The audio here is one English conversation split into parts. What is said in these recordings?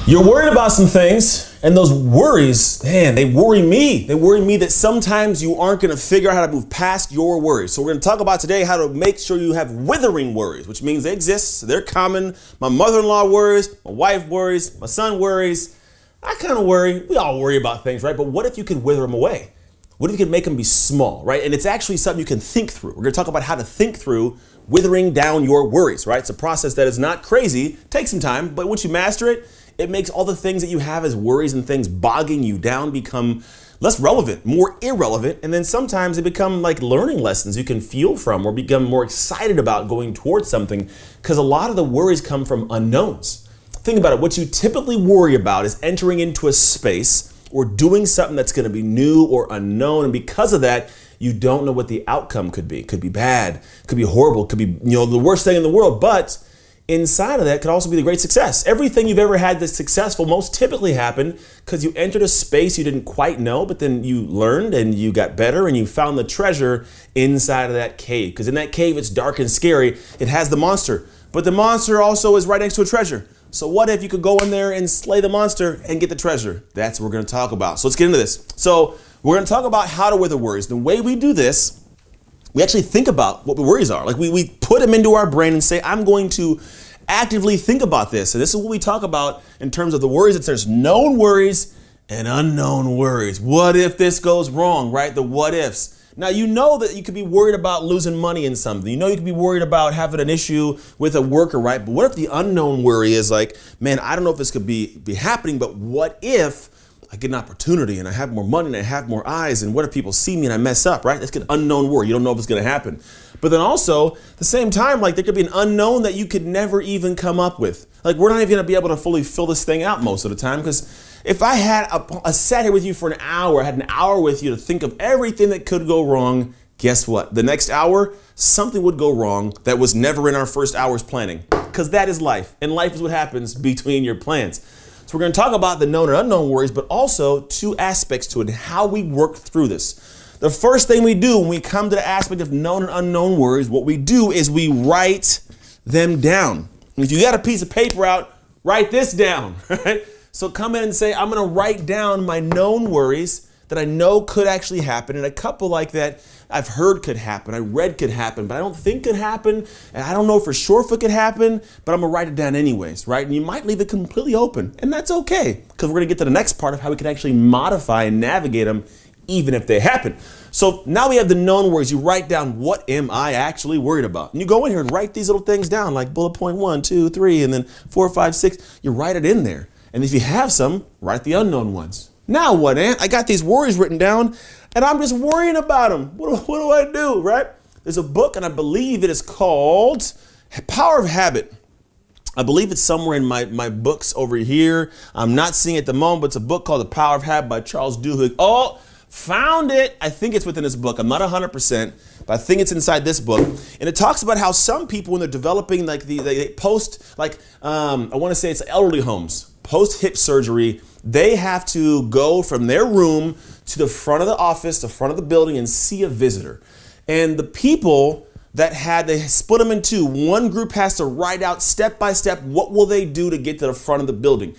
You're worried about some things, and those worries, man, they worry me. They worry me that sometimes you aren't going to figure out how to move past your worries. So we're going to talk about today how to make sure you have withering worries, which means they exist. They're common. My mother-in-law worries. My wife worries. My son worries. I kind of worry. We all worry about things, right? But what if you could wither them away? What if you could make them be small, right? And it's actually something you can think through. We're going to talk about how to think through withering down your worries, right? It's a process that is not crazy. Takes some time, but once you master it, it makes all the things that you have as worries and things bogging you down become less relevant, more irrelevant, and then sometimes they become like learning lessons you can feel from or become more excited about going towards something, because a lot of the worries come from unknowns. Think about it. What you typically worry about is entering into a space or doing something that's going to be new or unknown, and because of that, you don't know what the outcome could be. It could be bad, could be horrible, could be the worst thing in the world, but inside of that could also be the great success. Everything you've ever had that's successful most typically happened because you entered a space you didn't quite know, but then you learned and you got better and you found the treasure inside of that cave. Because in that cave, it's dark and scary. It has the monster, but the monster also is right next to a treasure. So what if you could go in there and slay the monster and get the treasure? That's what we're going to talk about. So let's get into this. So we're going to talk about how to wither worries. The way we do this, we actually think about what the worries are. Like we put them into our brain and say, I'm going to actively think about this. And this is what we talk about in terms of the worries. It's there's known worries and unknown worries. What if this goes wrong, right? The what ifs. Now, you know that you could be worried about losing money in something. You know you could be worried about having an issue with a worker, right? But what if the unknown worry is like, man, I don't know if this could be happening, but what if I get an opportunity and I have more money and I have more eyes, and what if people see me and I mess up, right? That's an unknown worry. You don't know if it's going to happen. But then also, at the same time, like there could be an unknown that you could never even come up with. Like we're not even going to be able to fully fill this thing out most of the time, because if I had a sat here with you for an hour, I had an hour with you to think of everything that could go wrong, guess what? The next hour, something would go wrong that was never in our first hour's planning, because that is life, and life is what happens between your plans. So we're going to talk about the known and unknown worries, but also two aspects to it and how we work through this. The first thing we do when we come to the aspect of known and unknown worries, what we do is we write them down. If you got a piece of paper out, write this down, right? So come in and say, I'm going to write down my known worries that I know could actually happen, and a couple like that I've heard could happen, I read could happen, but I don't think could happen, and I don't know for sure if it could happen, but I'm gonna write it down anyways, right? And you might leave it completely open, and that's okay, because we're gonna get to the next part of how we can actually modify and navigate them even if they happen. So now we have the known worries. You write down, what am I actually worried about? And you go in here and write these little things down, like bullet point 1, 2, 3, and then 4, 5, 6. You write it in there. And if you have some, write the unknown ones. Now what, Ant? I got these worries written down, and I'm just worrying about them. What do I do, right? There's a book, and I believe it is called Power of Habit. I believe it's somewhere in my books over here. I'm not seeing it at the moment, but it's a book called The Power of Habit by Charles Duhigg. Oh, found it. I think it's within this book. I'm not 100%, but I think it's inside this book. And it talks about how some people, when they're developing, like they post, like I want to say it's elderly homes, post hip surgery, they have to go from their room to the front of the office, the front of the building, and see a visitor. And the people that they split them in two. One group has to write out step by step, what will they do to get to the front of the building?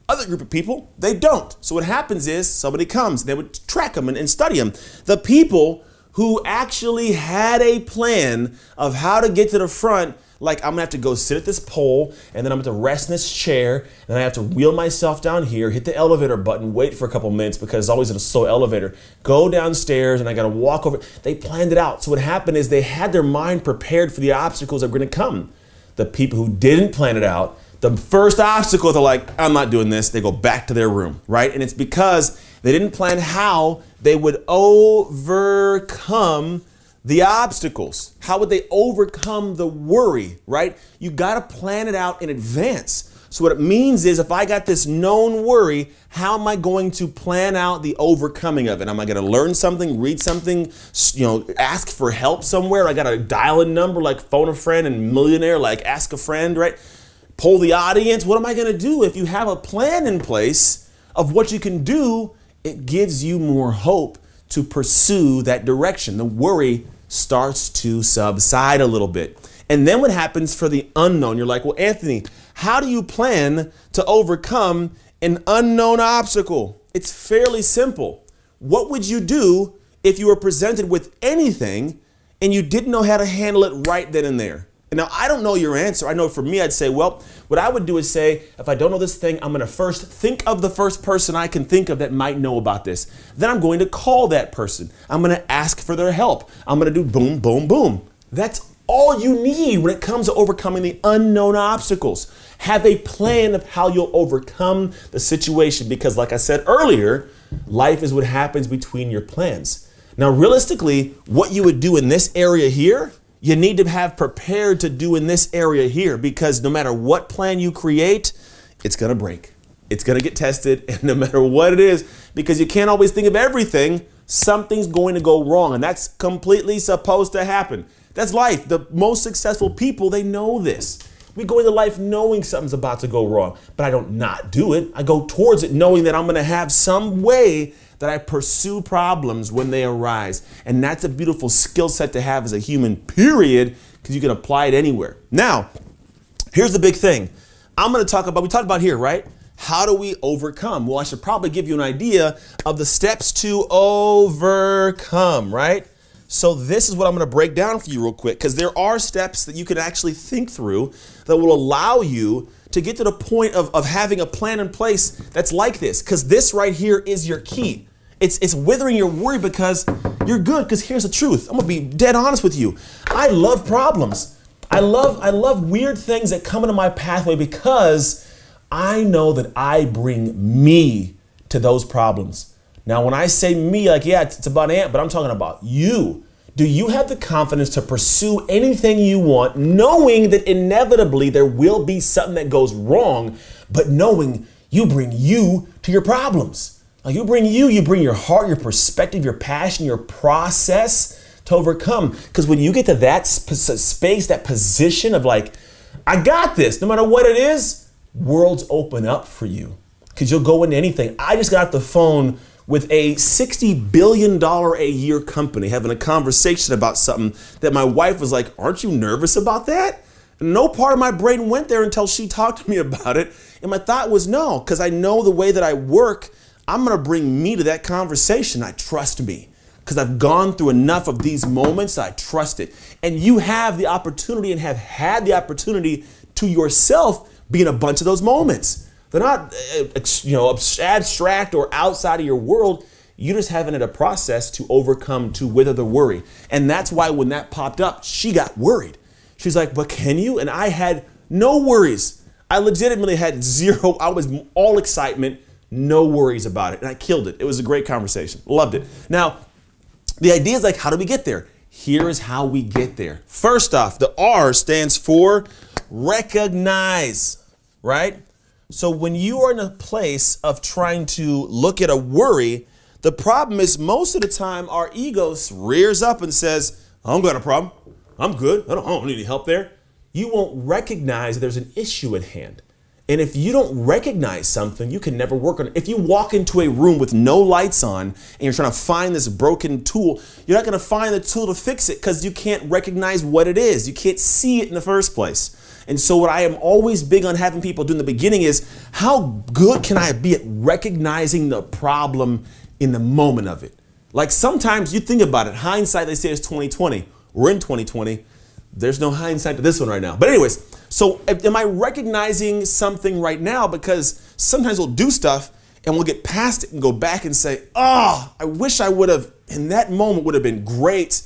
Other group of people, they don't. So what happens is somebody comes, they would track them and study them. The people who actually had a plan of how to get to the front, like I'm gonna have to go sit at this pole, and then I'm gonna have to rest in this chair, and then I have to wheel myself down here, hit the elevator button, wait for a couple minutes because it's always a slow elevator, go downstairs, and I gotta walk over. They planned it out. So what happened is they had their mind prepared for the obstacles that were gonna come. The people who didn't plan it out, the first obstacle, they're like, I'm not doing this. They go back to their room, right? And it's because they didn't plan how they would overcome the obstacles. How would they overcome the worry, right? You got to plan it out in advance. So what it means is, if I got this known worry, how am I going to plan out the overcoming of it? Am I going to learn something, read something, ask for help somewhere? I got to dial a number, like phone a friend, and millionaire, like ask a friend, right? Poll the audience. What am I going to do? If you have a plan in place of what you can do, it gives you more hope to pursue that direction. The worry starts to subside a little bit. And then what happens for the unknown? You're like, well, Anthony, How do you plan to overcome an unknown obstacle? It's fairly simple. What would you do if you were presented with anything and you didn't know how to handle it right then and there? And now, I don't know your answer. I know for me, I'd say, well, what I would do is say, if I don't know this thing, I'm going to first think of the first person I can think of that might know about this. Then I'm going to call that person. I'm going to ask for their help. I'm going to do boom, boom, boom. That's all you need when it comes to overcoming the unknown obstacles. Have a plan of how you'll overcome the situation because, like I said earlier, life is what happens between your plans. Now, realistically, what you would do in this area here, you need to have prepared to do in this area here because no matter what plan you create, it's going to break. It's going to get tested, and no matter what it is, because you can't always think of everything, something's going to go wrong, and that's completely supposed to happen. That's life. The most successful people, they know this. We go into life knowing something's about to go wrong, but I don't not do it. I go towards it knowing that I'm going to have some way that I pursue problems when they arise. And that's a beautiful skill set to have as a human, period, because you can apply it anywhere. Now, here's the big thing. I'm going to talk about, we talked about here, right? How do we overcome? Well, I should probably give you an idea of the steps to overcome, right? So this is what I'm going to break down for you real quick, because there are steps that you can actually think through that will allow you to get to the point of having a plan in place that's like this, because this right here is your key. It's withering your worry because you're good, because here's the truth. I'm going to be dead honest with you. I love problems. I love weird things that come into my pathway because I know that I bring me to those problems. Now, when I say me, like, yeah, it's about Ant, but I'm talking about you. Do you have the confidence to pursue anything you want, knowing that inevitably there will be something that goes wrong, but knowing you bring you to your problems? Like you bring your heart, your perspective, your passion, your process to overcome. Because when you get to that space, that position of like, I got this, no matter what it is, worlds open up for you because you'll go into anything. I just got off the phone with a $60 billion a year company having a conversation about something that my wife was like, aren't you nervous about that? And no part of my brain went there until she talked to me about it. And my thought was no, because I know the way that I work, I'm going to bring me to that conversation. I trust me because I've gone through enough of these moments. I trust it. And you have the opportunity and have had the opportunity to yourself be in a bunch of those moments. They're not, abstract or outside of your world. You just haven't had a process to overcome, to wither the worry. And that's why when that popped up, she got worried. She's like, but can you? And I had no worries. I legitimately had zero. I was all excitement, no worries about it. And I killed it. It was a great conversation. Loved it. Now, the idea is like, how do we get there? Here is how we get there. First off, the R stands for recognize, right? So when you are in a place of trying to look at a worry, the problem is most of the time our ego rears up and says, I don't got a problem. I'm good. I don't need any help there. You won't recognize there's an issue at hand. And if you don't recognize something, you can never work on it. If you walk into a room with no lights on and you're trying to find this broken tool, you're not going to find the tool to fix it because you can't recognize what it is. You can't see it in the first place. And so what I am always big on having people do in the beginning is how good can I be at recognizing the problem in the moment of it? Like sometimes you think about it, hindsight, they say is 20/20. We're in 2020. There's no hindsight to this one right now. But anyways, so am I recognizing something right now? Because sometimes we'll do stuff and we'll get past it and go back and say, oh, I wish I would have, in that moment would have been great.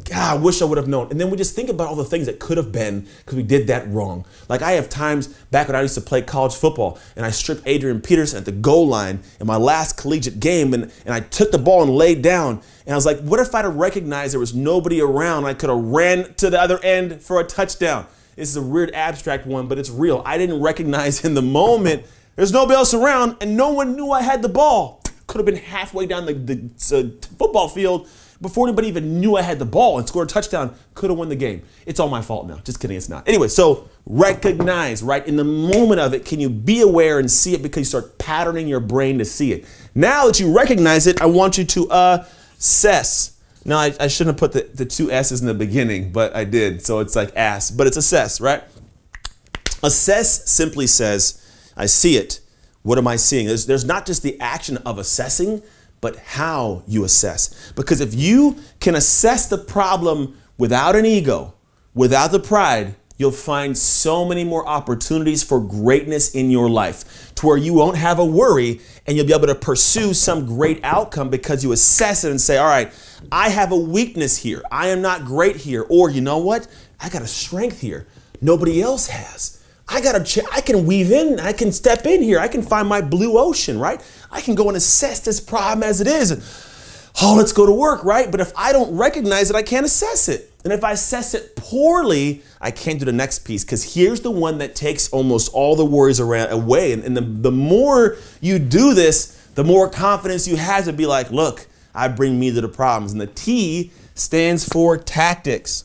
God, I wish I would have known. And then we just think about all the things that could have been because we did that wrong. Like I have times back when I used to play college football and I stripped Adrian Peterson at the goal line in my last collegiate game and I took the ball and laid down. And I was like, what if I'd have recognized there was nobody around? I could have ran to the other end for a touchdown. This is a weird abstract one, but it's real. I didn't recognize in the moment there's nobody else around and no one knew I had the ball. Could have been halfway down the football field before anybody even knew I had the ball and scored a touchdown, could have won the game. It's all my fault now. Just kidding, it's not. Anyway, so recognize, right? In the moment of it, can you be aware and see it because you start patterning your brain to see it. Now that you recognize it, I want you to assess. Now, I shouldn't have put the two S's in the beginning, but I did. So it's like ass, but it's assess, right? Assess simply says, I see it. What am I seeing? There's not just the action of assessing, but how you assess. Because if you can assess the problem without an ego, without the pride, you'll find so many more opportunities for greatness in your life to where you won't have a worry and you'll be able to pursue some great outcome because you assess it and say, all right, I have a weakness here. I am not great here. Or you know what? I got a strength here. Nobody else has. I can weave in, I can step in here. I can find my blue ocean, right? I can go and assess this problem as it is. And, oh, let's go to work, right? But if I don't recognize it, I can't assess it. And if I assess it poorly, I can't do the next piece, because here's the one that takes almost all the worries away. And the more you do this, the more confidence you have to be like, look, I bring me to the problems. And the T stands for tactics.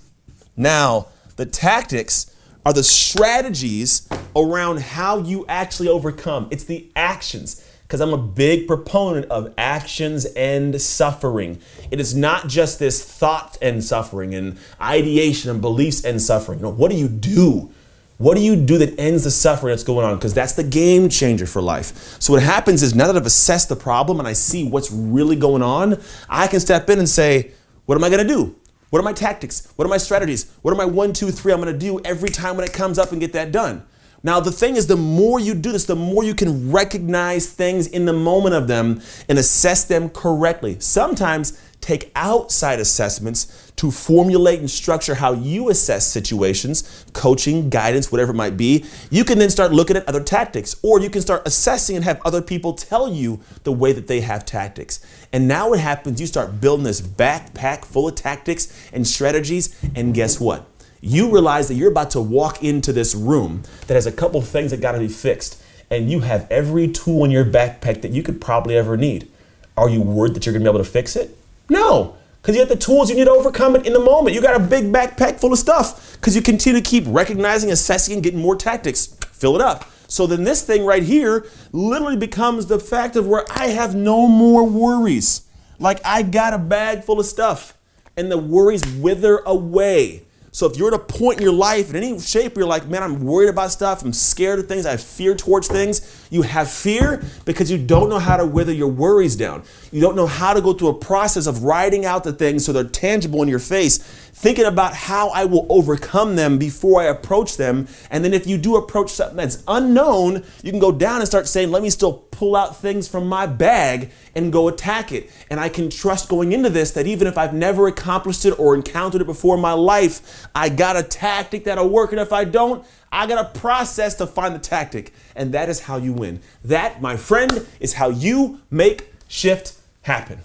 Now, the tactics are the strategies around how you actually overcome. It's the actions, because I'm a big proponent of actions and suffering. It is not just this thought and suffering and ideation and beliefs and suffering. You know, what do you do? What do you do that ends the suffering that's going on? Because that's the game changer for life. So what happens is, now that I've assessed the problem and I see what's really going on, I can step in and say, what am I going to do? What are my tactics? What are my strategies? What are my 1, 2, 3 I'm going to do every time when it comes up and get that done? Now, the thing is, the more you do this, the more you can recognize things in the moment of them and assess them correctly. Sometimes take outside assessments to formulate and structure how you assess situations, coaching, guidance, whatever it might be. You can then start looking at other tactics, or you can start assessing and have other people tell you the way that they have tactics. And now what happens, you start building this backpack full of tactics and strategies, and guess what? You realize that you're about to walk into this room that has a couple of things that got to be fixed, and you have every tool in your backpack that you could probably ever need. Are you worried that you're going to be able to fix it? No, because you have the tools you need to overcome it in the moment. You got a big backpack full of stuff because you continue to keep recognizing, assessing, and getting more tactics. Fill it up. So then this thing right here literally becomes the fact of where I have no more worries. Like, I got a bag full of stuff and the worries wither away. So if you're at a point in your life, in any shape, you're like, man, I'm worried about stuff, I'm scared of things, I have fear towards things. You have fear because you don't know how to wither your worries down. You don't know how to go through a process of writing out the things so they're tangible in your face, thinking about how I will overcome them before I approach them. And then if you do approach something that's unknown, you can go down and start saying, let me still pull out things from my bag and go attack it. And I can trust going into this that even if I've never accomplished it or encountered it before in my life, I got a tactic that'll work. And if I don't, I got a process to find the tactic. And that is how you win. That, my friend, is how you make shift happen.